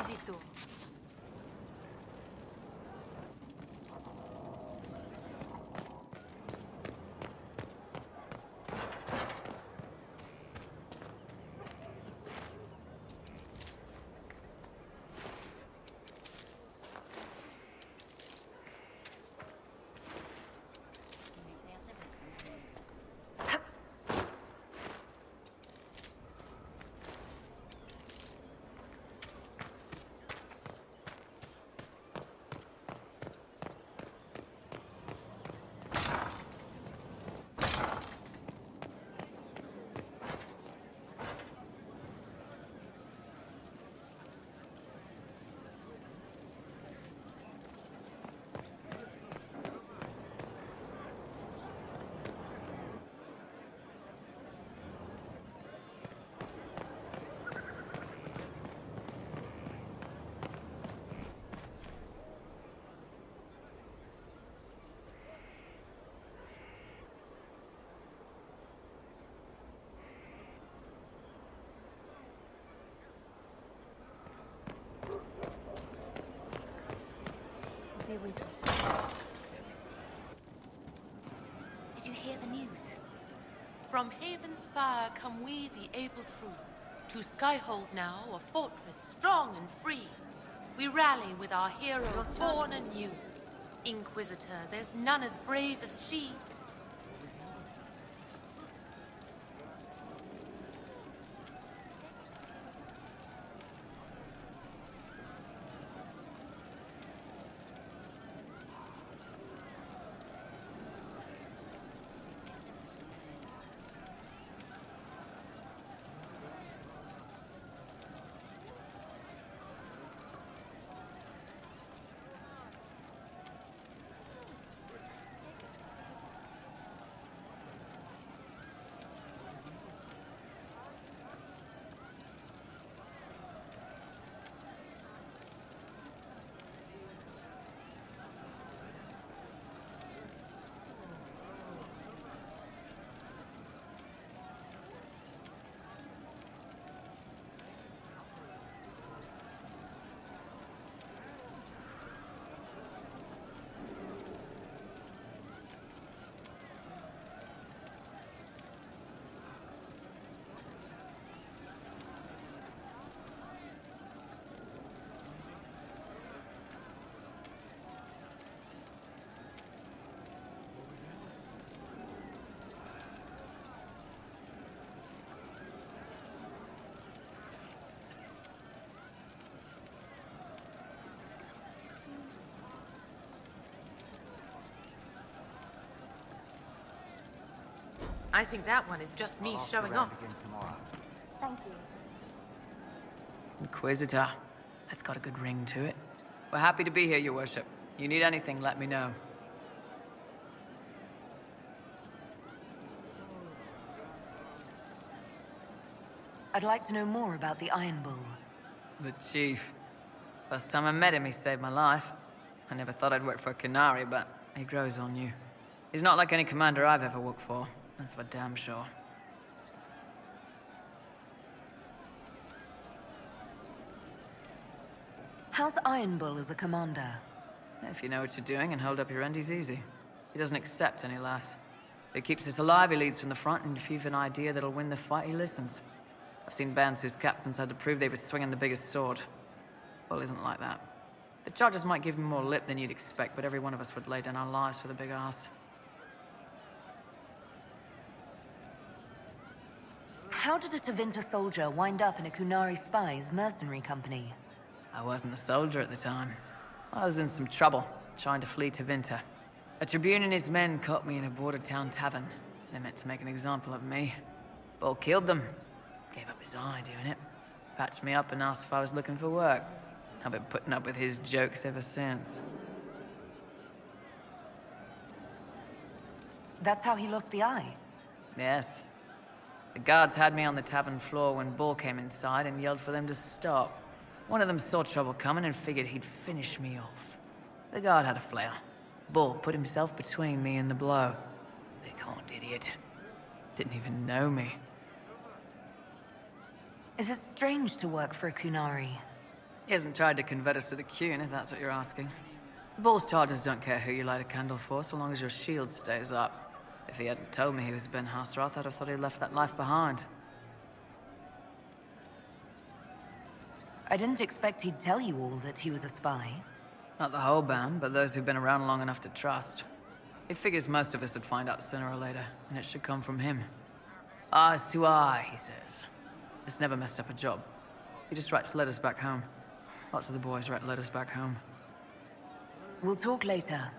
Inquisitor. Here we go. Did you hear the news? From Haven's fire come we, the able true. To Skyhold now, a fortress strong and free. We rally with our hero born anew. Inquisitor, there's none as brave as she. I think that one is just me showing off. Thank you. Inquisitor. That's got a good ring to it. We're happy to be here, Your Worship. You need anything, let me know. I'd like to know more about the Iron Bull. The Chief. First time I met him, he saved my life. I never thought I'd work for a Canary, but he grows on you. He's not like any commander I've ever worked for. That's for damn sure. How's Iron Bull as a commander? If you know what you're doing and hold up your end, he's easy. He doesn't accept any less. He keeps us alive, he leads from the front, and if you've an idea that'll win the fight, he listens. I've seen bands whose captains had to prove they were swinging the biggest sword. Bull isn't like that. The charges might give him more lip than you'd expect, but every one of us would lay down our lives for the big ass. How did a Tevinter soldier wind up in a Kunari spy's mercenary company? I wasn't a soldier at the time. I was in some trouble, trying to flee Tevinter. A Tribune and his men caught me in a border town tavern. They meant to make an example of me. Bull killed them. Gave up his eye doing it. Patched me up and asked if I was looking for work. I've been putting up with his jokes ever since. That's how he lost the eye? Yes. The guards had me on the tavern floor when Bull came inside and yelled for them to stop. One of them saw trouble coming and figured he'd finish me off. The guard had a flare. Bull put himself between me and the blow. Big horned idiot. Didn't even know me. Is it strange to work for a Kunari? He hasn't tried to convert us to the Qun, if that's what you're asking. The Bull's charges don't care who you light a candle for, so long as your shield stays up. If he hadn't told me he was Ben Hasrath, I'd have thought he'd left that life behind. I didn't expect he'd tell you all that he was a spy. Not the whole band, but those who've been around long enough to trust. He figures most of us would find out sooner or later, and it should come from him. Eyes to eye, he says. It's never messed up a job. He just writes letters back home. Lots of the boys write letters back home. We'll talk later.